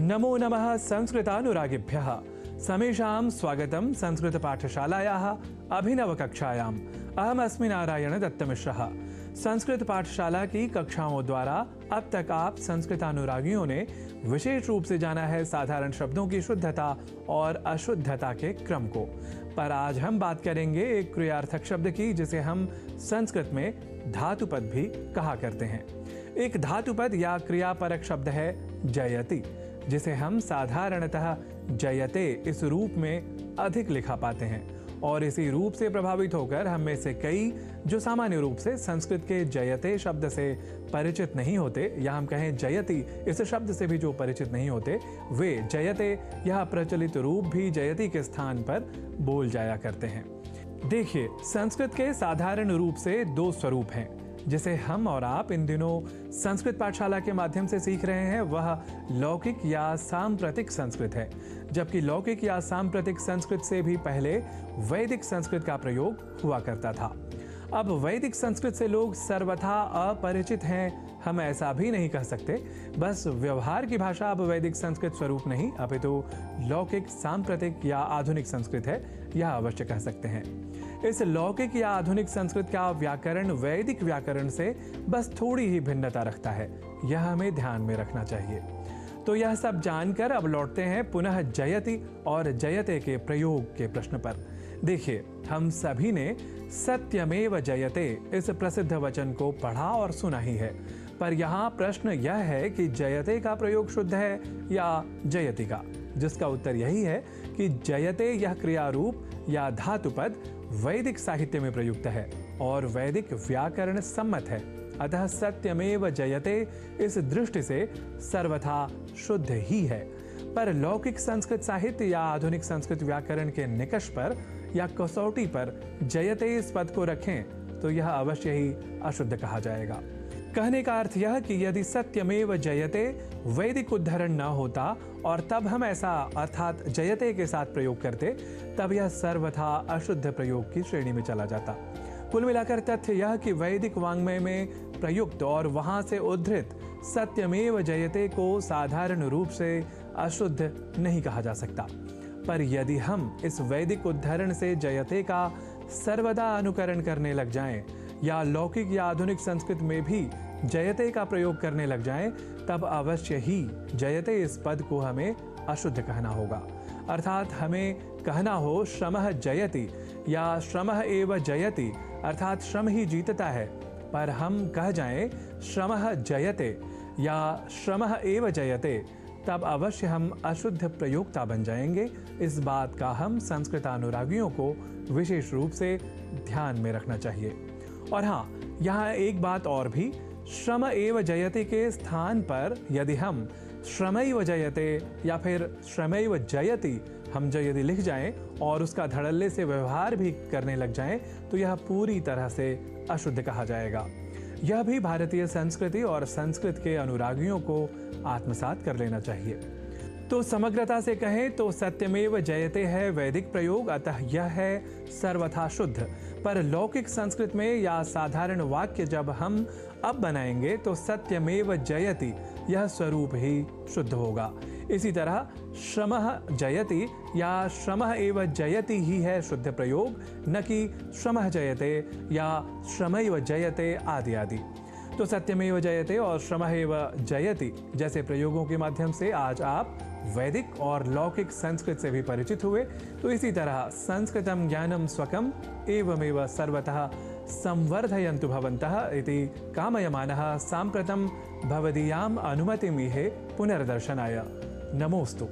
नमो नमः संस्कृतानुरागिभ्यः समेषां स्वागतं संस्कृत पाठशालायाः अभिनवकक्षायाम्। अहमस्मि नारायण दत्तमिश्रः। संस्कृत पाठशाला की कक्षाओं द्वारा अब तक आप संस्कृतानुरागियों ने विशेष रूप से जाना है साधारण शब्दों की शुद्धता और अशुद्धता के क्रम को। पर आज हम बात करेंगे एक क्रियार्थक शब्द की जिसे हम संस्कृत में धातुपद भी कहा करते हैं। एक धातुपद या क्रियापरक शब्द है जयति, जिसे हम साधारणतः जयते इस रूप में अधिक लिखा पाते हैं और इसी रूप से प्रभावित होकर हम में से कई जो सामान्य रूप से संस्कृत के जयते शब्द से परिचित नहीं होते या हम कहें जयति इस शब्द से भी जो परिचित नहीं होते, वे जयते यह प्रचलित रूप भी जयति के स्थान पर बोल जाया करते हैं। देखिए, संस्कृत के साधारण रूप से दो स्वरूप हैं जिसे हम और आप इन दिनों संस्कृत पाठशाला के माध्यम से सीख रहे हैं। वह लौकिक या सांप्रतिक संस्कृत है, जबकि लौकिक या सांप्रतिक संस्कृत से भी पहले वैदिक संस्कृत का प्रयोग हुआ करता था। अब वैदिक संस्कृत से लोग सर्वथा अपरिचित हैं, हम ऐसा भी नहीं कह सकते। बस व्यवहार की भाषा अब वैदिक संस्कृत स्वरूप नहीं अपितु लौकिक, सांप्रतिक या आधुनिक संस्कृत है, यह अवश्य कह सकते हैं। इस लौकिक या आधुनिक संस्कृत का व्याकरण वैदिक व्याकरण से बस थोड़ी ही भिन्नता रखता है, यह हमें ध्यान में रखना चाहिए। तो यह सब जानकर अब लौटते हैं पुनः जयति और जयते के प्रयोग के प्रश्न पर। देखिए, हम सभी ने सत्यमेव जयते इस प्रसिद्ध वचन को पढ़ा और सुना ही है, पर यहाँ प्रश्न यह है कि जयते का प्रयोग शुद्ध है या जयति का, जिसका उत्तर यही है कि जयते यह क्रिया रूप या धातुपद वैदिक साहित्य में प्रयुक्त है और वैदिक व्याकरण सम्मत है। अतः सत्यमेव जयते इस दृष्टि से सर्वथा शुद्ध ही है। पर लौकिक संस्कृत साहित्य या आधुनिक संस्कृत व्याकरण के निकष पर या कसौटी पर जयते इस पद को रखें तो यह अवश्य ही अशुद्ध कहा जाएगा। कहने का अर्थ यह कि यदि सत्यमेव जयते वैदिक उद्धरण न होता और तब हम ऐसा अर्थात जयते के साथ प्रयोग करते, तब यह सर्वथा अशुद्ध प्रयोग की श्रेणी में चला जाता। कुल मिलाकर तथ्य यह कि वैदिक वाङ्मय में प्रयुक्त और वहां से उद्धृत सत्यमेव जयते को साधारण रूप से अशुद्ध नहीं कहा जा सकता। पर यदि हम इस वैदिक उद्धरण से जयते का सर्वदा अनुकरण करने लग जाएं या लौकिक या आधुनिक संस्कृत में भी जयते का प्रयोग करने लग जाएं, तब अवश्य ही जयते इस पद को हमें अशुद्ध कहना होगा। अर्थात हमें कहना हो श्रमः जयति या श्रमः एव जयति, अर्थात श्रम ही जीतता है। पर हम कह जाएं श्रमः जयते या श्रमः एव जयते, तब अवश्य हम अशुद्ध प्रयोक्ता बन जाएंगे। इस बात का हम संस्कृतानुरागियों को विशेष रूप से ध्यान में रखना चाहिए। और हाँ, यहाँ एक बात और भी, श्रम एव जयते के स्थान पर यदि हम श्रमैव जयते या फिर श्रमैव जयति हम यदि लिख जाएं और उसका धड़ल्ले से व्यवहार भी करने लग जाएं, तो यह पूरी तरह से अशुद्ध कहा जाएगा। यह भी भारतीय संस्कृति और संस्कृत के अनुरागियों को आत्मसात कर लेना चाहिए। तो समग्रता से कहें तो सत्यमेव जयते है वैदिक प्रयोग, अतः यह है सर्वथा शुद्ध। पर लौकिक संस्कृत में या साधारण वाक्य जब हम अब बनाएंगे तो सत्यमेव जयति यह स्वरूप ही शुद्ध होगा। इसी तरह श्रमः जयति या श्रमः एव जयति ही है शुद्ध प्रयोग, न कि श्रमः जयते या श्रमैव जयते आदि आदि। तो सत्यमेव जयते और श्रमः एव जयति जैसे प्रयोगों के माध्यम से आज आप वैदिक और लौकिक संस्कृत से भी परिचित हुए। तो इसी तरह संस्कृतं ज्ञानं स्वकम् एवमेव सर्वतः संवर्धयन्तु भवन्तः इति कामयमानः साम्प्रतं भवदीयाम् अनुमतिमिहे पुनर्दर्शनाय। नमोस्तु।